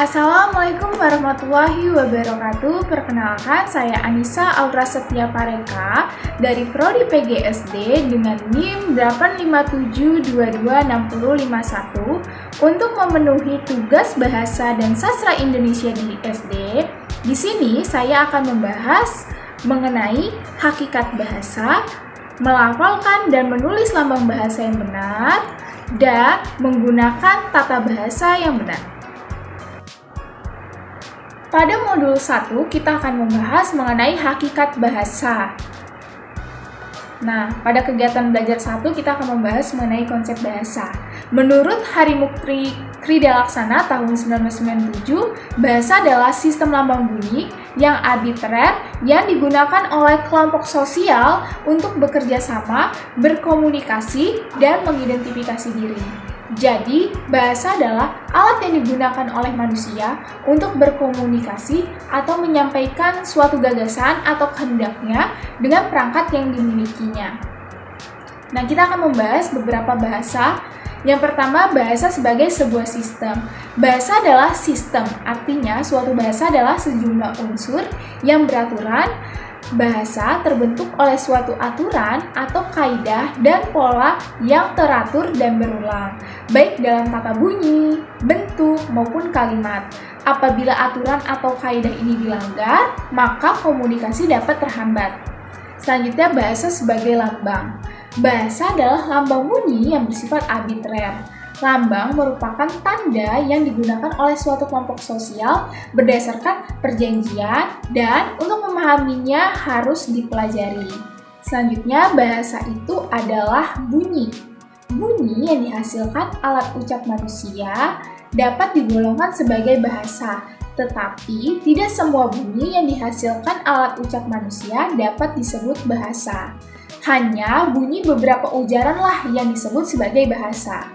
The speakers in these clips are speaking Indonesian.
Assalamualaikum warahmatullahi wabarakatuh. Perkenalkan, saya Anissa Aura Setia Pareka dari Prodi PGSD dengan NIM 857226051 untuk memenuhi tugas bahasa dan sastra Indonesia di SD. Di sini saya akan membahas mengenai hakikat bahasa, melafalkan dan menulis lambang bahasa yang benar, dan menggunakan tata bahasa yang benar. Pada modul 1, kita akan membahas mengenai hakikat bahasa. Nah, pada kegiatan belajar 1, kita akan membahas mengenai konsep bahasa. Menurut Harimukti Kridalaksana tahun 1997, bahasa adalah sistem lambang bunyi yang arbitrer yang digunakan oleh kelompok sosial untuk bekerja sama, berkomunikasi, dan mengidentifikasi diri. Jadi, bahasa adalah alat yang digunakan oleh manusia untuk berkomunikasi atau menyampaikan suatu gagasan atau kehendaknya dengan perangkat yang dimilikinya. Nah, kita akan membahas beberapa bahasa. Yang pertama, bahasa sebagai sebuah sistem. Bahasa adalah sistem, artinya suatu bahasa adalah sejumlah unsur yang beraturan. Bahasa terbentuk oleh suatu aturan atau kaidah dan pola yang teratur dan berulang, baik dalam tata bunyi, bentuk, maupun kalimat. Apabila aturan atau kaidah ini dilanggar, maka komunikasi dapat terhambat. Selanjutnya, bahasa sebagai lambang. Bahasa adalah lambang bunyi yang bersifat arbitrer. Lambang merupakan tanda yang digunakan oleh suatu kelompok sosial berdasarkan perjanjian dan untuk memahaminya harus dipelajari. Selanjutnya, bahasa itu adalah bunyi. Bunyi yang dihasilkan alat ucap manusia dapat digolongkan sebagai bahasa, tetapi tidak semua bunyi yang dihasilkan alat ucap manusia dapat disebut bahasa. Hanya bunyi beberapa ujaranlah yang disebut sebagai bahasa.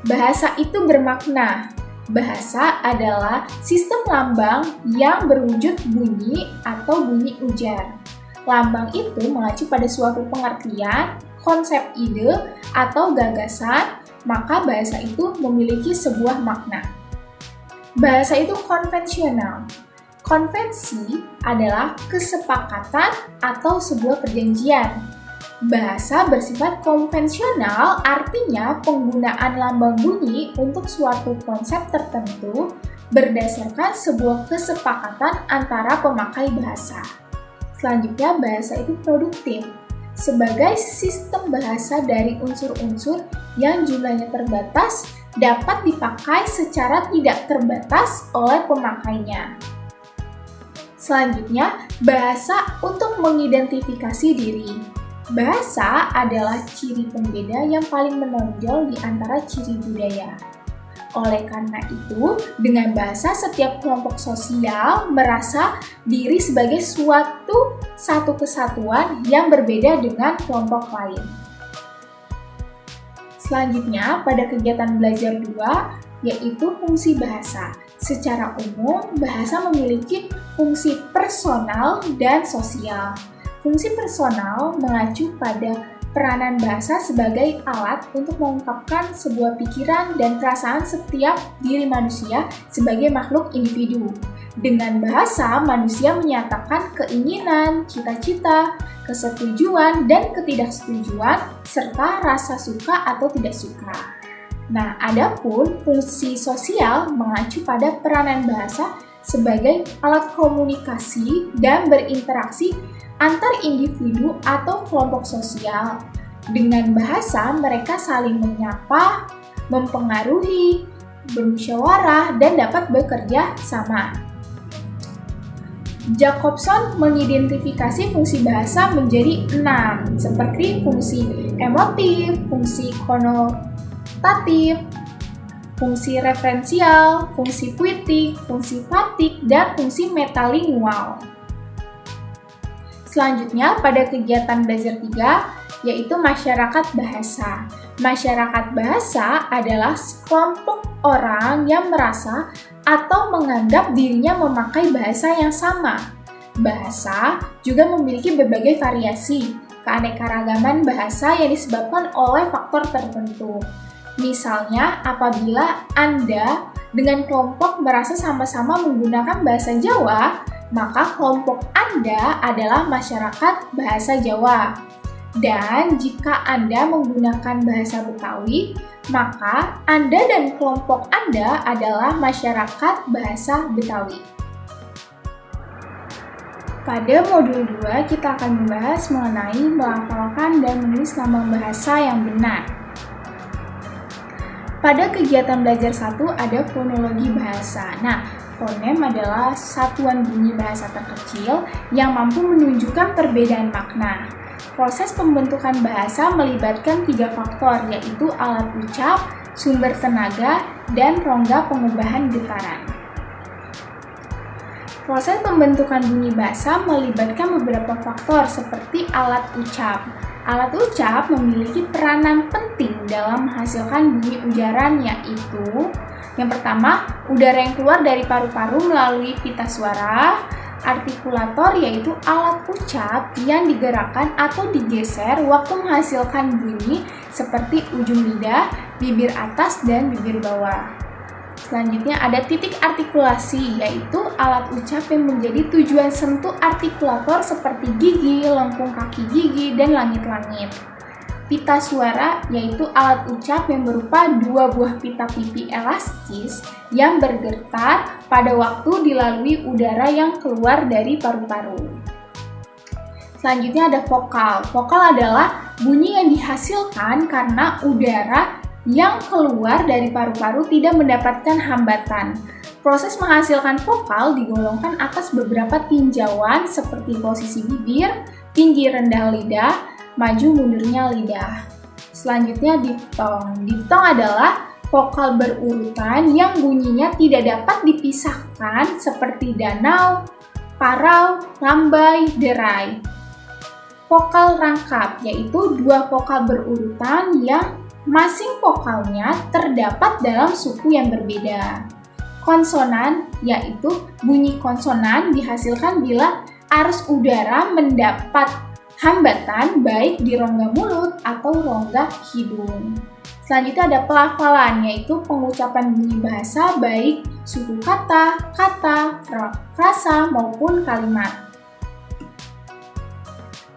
Bahasa itu bermakna. Bahasa adalah sistem lambang yang berwujud bunyi atau bunyi ujar. Lambang itu mengacu pada suatu pengertian, konsep ide, atau gagasan, maka bahasa itu memiliki sebuah makna. Bahasa itu konvensional. Konvensi adalah kesepakatan atau sebuah perjanjian. Bahasa bersifat konvensional artinya penggunaan lambang bunyi untuk suatu konsep tertentu berdasarkan sebuah kesepakatan antara pemakai bahasa. Selanjutnya, bahasa itu produktif. Sebagai sistem bahasa dari unsur-unsur yang jumlahnya terbatas dapat dipakai secara tidak terbatas oleh pemakainya. Selanjutnya, bahasa untuk mengidentifikasi diri. Bahasa adalah ciri pembeda yang paling menonjol di antara ciri budaya. Oleh karena itu, dengan bahasa setiap kelompok sosial merasa diri sebagai satu kesatuan yang berbeda dengan kelompok lain. Selanjutnya, pada kegiatan belajar 2, yaitu fungsi bahasa. Secara umum, bahasa memiliki fungsi personal dan sosial. Fungsi personal mengacu pada peranan bahasa sebagai alat untuk mengungkapkan sebuah pikiran dan perasaan setiap diri manusia sebagai makhluk individu. Dengan bahasa, manusia menyatakan keinginan, cita-cita, kesetujuan, dan ketidaksetujuan, serta rasa suka atau tidak suka. Nah, adapun fungsi sosial mengacu pada peranan bahasa sebagai alat komunikasi dan berinteraksi antar individu atau kelompok sosial. Dengan bahasa, mereka saling menyapa, mempengaruhi, bermusyawarah, dan dapat bekerja sama. Jacobson mengidentifikasi fungsi bahasa menjadi 6, seperti fungsi emotif, fungsi konotatif, fungsi referensial, fungsi puitik, fungsi faktik, dan fungsi metalingual. Selanjutnya, pada kegiatan belajar 3, yaitu masyarakat bahasa. Masyarakat bahasa adalah sekelompok orang yang merasa atau menganggap dirinya memakai bahasa yang sama. Bahasa juga memiliki berbagai variasi, keanekaragaman bahasa yang disebabkan oleh faktor tertentu. Misalnya, apabila Anda dengan kelompok merasa sama-sama menggunakan bahasa Jawa, maka kelompok Anda adalah masyarakat bahasa Jawa. Dan jika Anda menggunakan bahasa Betawi, maka Anda dan kelompok Anda adalah masyarakat bahasa Betawi. Pada modul 2, kita akan membahas mengenai melafalkan dan menulis lambang bahasa yang benar. Pada kegiatan belajar 1 ada fonologi bahasa. Nah, fonem adalah satuan bunyi bahasa terkecil yang mampu menunjukkan perbedaan makna. Proses pembentukan bahasa melibatkan 3 faktor, yaitu alat ucap, sumber tenaga, dan rongga pengubahan getaran. Proses pembentukan bunyi bahasa melibatkan beberapa faktor seperti alat ucap. Alat ucap memiliki peranan penting dalam menghasilkan bunyi ujaran, yaitu yang pertama, udara yang keluar dari paru-paru melalui pita suara. Artikulator yaitu alat ucap yang digerakkan atau digeser waktu menghasilkan bunyi seperti ujung lidah, bibir atas, dan bibir bawah. Selanjutnya ada titik artikulasi, yaitu alat ucap yang menjadi tujuan sentuh artikulator seperti gigi, lengkung kaki gigi, dan langit-langit. Pita suara yaitu alat ucap yang berupa 2 buah pita pipi elastis yang bergetar pada waktu dilalui udara yang keluar dari paru-paru. Selanjutnya ada vokal. Vokal adalah bunyi yang dihasilkan karena udara yang keluar dari paru-paru tidak mendapatkan hambatan. Proses menghasilkan vokal digolongkan atas beberapa tinjauan seperti posisi bibir, tinggi rendah lidah, maju mundurnya lidah. Selanjutnya diftong. Diftong adalah vokal berurutan yang bunyinya tidak dapat dipisahkan seperti danau, parau, lambai, derai. Vokal rangkap yaitu 2 vokal berurutan yang masing vokalnya terdapat dalam suku yang berbeda. Konsonan yaitu bunyi konsonan dihasilkan bila arus udara mendapat hambatan baik di rongga mulut atau rongga hidung. Selanjutnya ada pelafalan yaitu pengucapan bunyi bahasa baik suku kata, frasa maupun kalimat.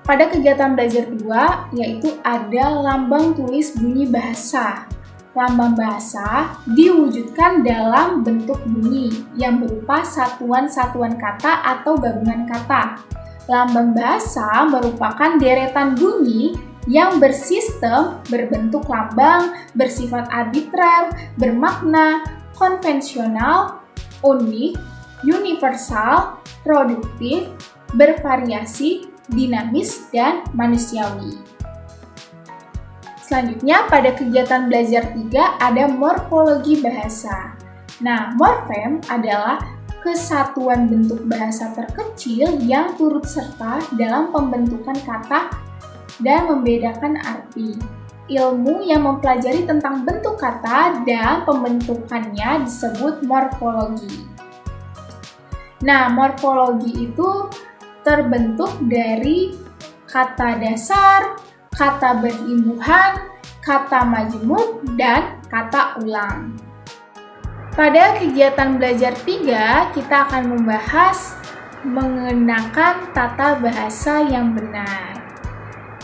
Pada kegiatan belajar 2, yaitu ada lambang tulis bunyi bahasa. Lambang bahasa diwujudkan dalam bentuk bunyi yang berupa satuan-satuan kata atau gabungan kata. Lambang bahasa merupakan deretan bunyi yang bersistem, berbentuk lambang, bersifat arbitrer, bermakna, konvensional, unik, universal, produktif, bervariasi, dinamis, dan manusiawi. Selanjutnya, pada kegiatan belajar 3 ada morfologi bahasa. Nah, morfem adalah kesatuan bentuk bahasa terkecil yang turut serta dalam pembentukan kata dan membedakan arti. Ilmu yang mempelajari tentang bentuk kata dan pembentukannya disebut morfologi. Nah, morfologi itu terbentuk dari kata dasar, kata berimbuhan, kata majemuk, dan kata ulang. Pada kegiatan belajar 3, kita akan membahas mengenakan tata bahasa yang benar.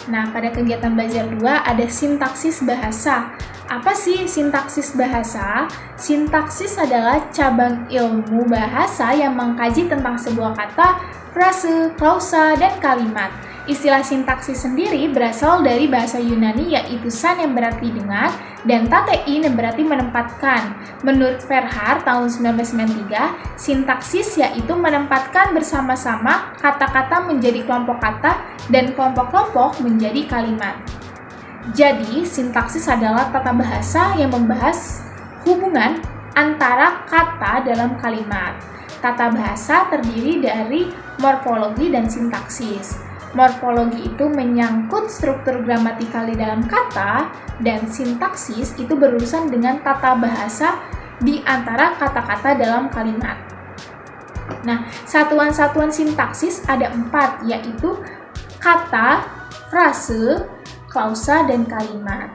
Nah, pada kegiatan belajar 2 ada sintaksis bahasa. Apa sih sintaksis bahasa? Sintaksis adalah cabang ilmu bahasa yang mengkaji tentang sebuah kata, frase, klausa, dan kalimat. Istilah sintaksis sendiri berasal dari bahasa Yunani yaitu san yang berarti dengan dan tatein yang berarti menempatkan. Menurut Verhaar tahun 1993, sintaksis yaitu menempatkan bersama-sama kata-kata menjadi kelompok kata dan kelompok-kelompok menjadi kalimat. Jadi, sintaksis adalah tata bahasa yang membahas hubungan antara kata dalam kalimat. Tata bahasa terdiri dari morfologi dan sintaksis. Morfologi itu menyangkut struktur gramatikal di dalam kata, dan sintaksis itu berurusan dengan tata bahasa di antara kata-kata dalam kalimat. Nah, satuan-satuan sintaksis ada 4, yaitu kata, frase, klausa, dan kalimat.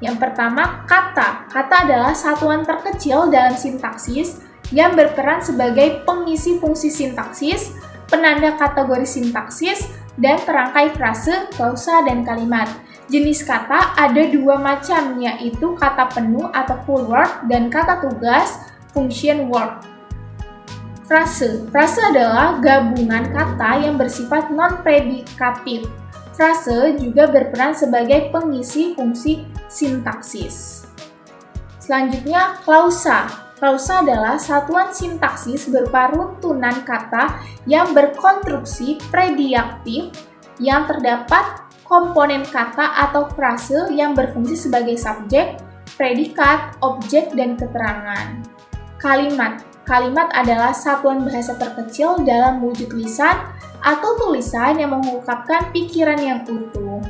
Yang pertama, kata. Kata adalah satuan terkecil dalam sintaksis yang berperan sebagai pengisi fungsi sintaksis, penanda kategori sintaksis, dan perangkai frase, klausa, dan kalimat. Jenis kata ada dua macam, yaitu kata penuh atau full word dan kata tugas, function word. Frase. Frase adalah gabungan kata yang bersifat non-predikatif. Frase juga berperan sebagai pengisi fungsi sintaksis. Selanjutnya, klausa. Klausa adalah satuan sintaksis berupa runtunan kata yang berkonstruksi predikatif yang terdapat komponen kata atau frase yang berfungsi sebagai subjek, predikat, objek, dan keterangan. Kalimat. Kalimat adalah satuan bahasa terkecil dalam wujud lisan atau tulisan yang mengungkapkan pikiran yang utuh.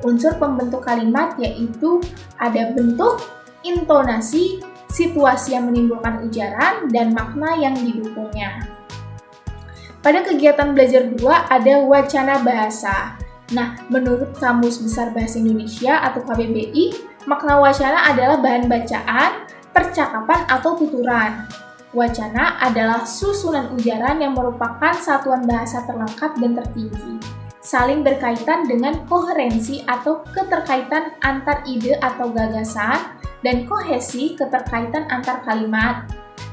Unsur pembentuk kalimat yaitu ada bentuk, intonasi, situasi yang menimbulkan ujaran, dan makna yang didukungnya. Pada kegiatan belajar 2 ada wacana bahasa. Nah, menurut Kamus Besar Bahasa Indonesia atau KBBI, makna wacana adalah bahan bacaan, percakapan, atau tuturan. Wacana adalah susunan ujaran yang merupakan satuan bahasa terlengkap dan tertinggi, saling berkaitan dengan koherensi atau keterkaitan antar ide atau gagasan, dan kohesi keterkaitan antar kalimat,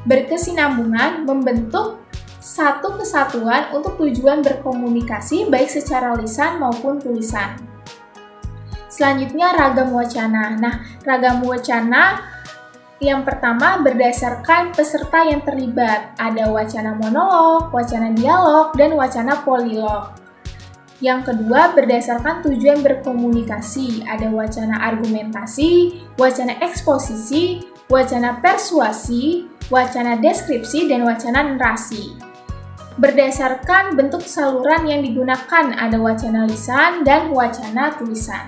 berkesinambungan membentuk satu kesatuan untuk tujuan berkomunikasi baik secara lisan maupun tulisan. Selanjutnya ragam wacana. Nah, ragam wacana yang pertama berdasarkan peserta yang terlibat. Ada wacana monolog, wacana dialog, dan wacana polilog. Yang kedua berdasarkan tujuan berkomunikasi. Ada wacana argumentasi, wacana eksposisi, wacana persuasi, wacana deskripsi, dan wacana narasi. Berdasarkan bentuk saluran yang digunakan, ada wacana lisan dan wacana tulisan.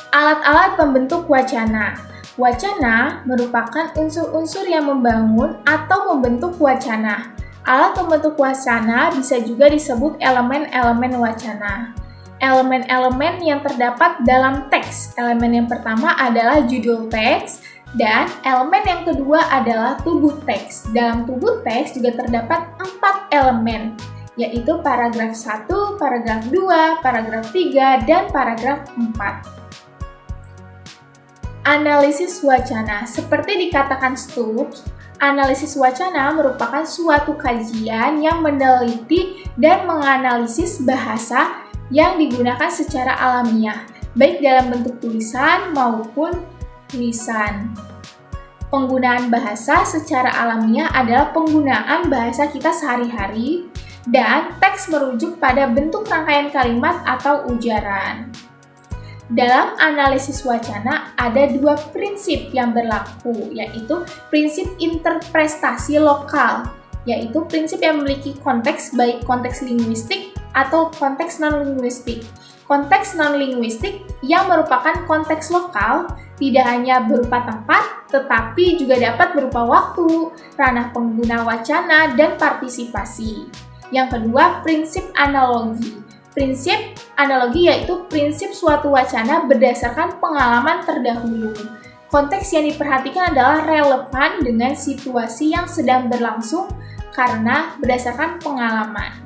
Alat-alat pembentuk wacana. Wacana merupakan unsur-unsur yang membangun atau membentuk wacana. Alat pembentuk wacana bisa juga disebut elemen-elemen wacana. Elemen-elemen yang terdapat dalam teks. Elemen yang pertama adalah judul teks, dan elemen yang kedua adalah tubuh teks. Dalam tubuh teks juga terdapat 4 elemen, yaitu paragraf 1, paragraf 2, paragraf 3, dan paragraf 4. Analisis wacana. Seperti dikatakan Stubbs, analisis wacana merupakan suatu kajian yang meneliti dan menganalisis bahasa yang digunakan secara alamiah, baik dalam bentuk tulisan maupun lisan. Penggunaan bahasa secara alamiah adalah penggunaan bahasa kita sehari-hari, dan teks merujuk pada bentuk rangkaian kalimat atau ujaran. Dalam analisis wacana ada 2 prinsip yang berlaku, yaitu prinsip interpretasi lokal, yaitu prinsip yang memiliki konteks baik konteks linguistik atau konteks non-linguistik. Konteks non-linguistik yang merupakan konteks lokal tidak hanya berupa tempat, tetapi juga dapat berupa waktu, ranah pengguna wacana, dan partisipasi. Yang kedua, prinsip analogi. Prinsip analogi yaitu prinsip suatu wacana berdasarkan pengalaman terdahulu. Konteks yang diperhatikan adalah relevan dengan situasi yang sedang berlangsung karena berdasarkan pengalaman.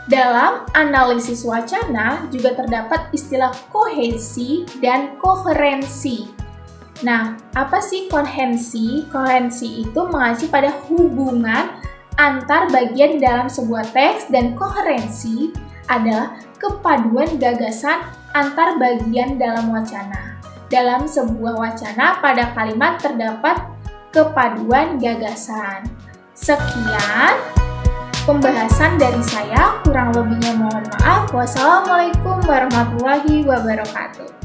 Dalam analisis wacana juga terdapat istilah kohesi dan koherensi. Nah, apa sih koherensi? Koherensi itu mengacu pada hubungan antar bagian dalam sebuah teks, dan koherensi adalah kepaduan gagasan antar bagian dalam wacana. Dalam sebuah wacana pada kalimat terdapat kepaduan gagasan. Sekian pembahasan dari saya, kurang lebihnya mohon maaf. Wassalamualaikum warahmatullahi wabarakatuh.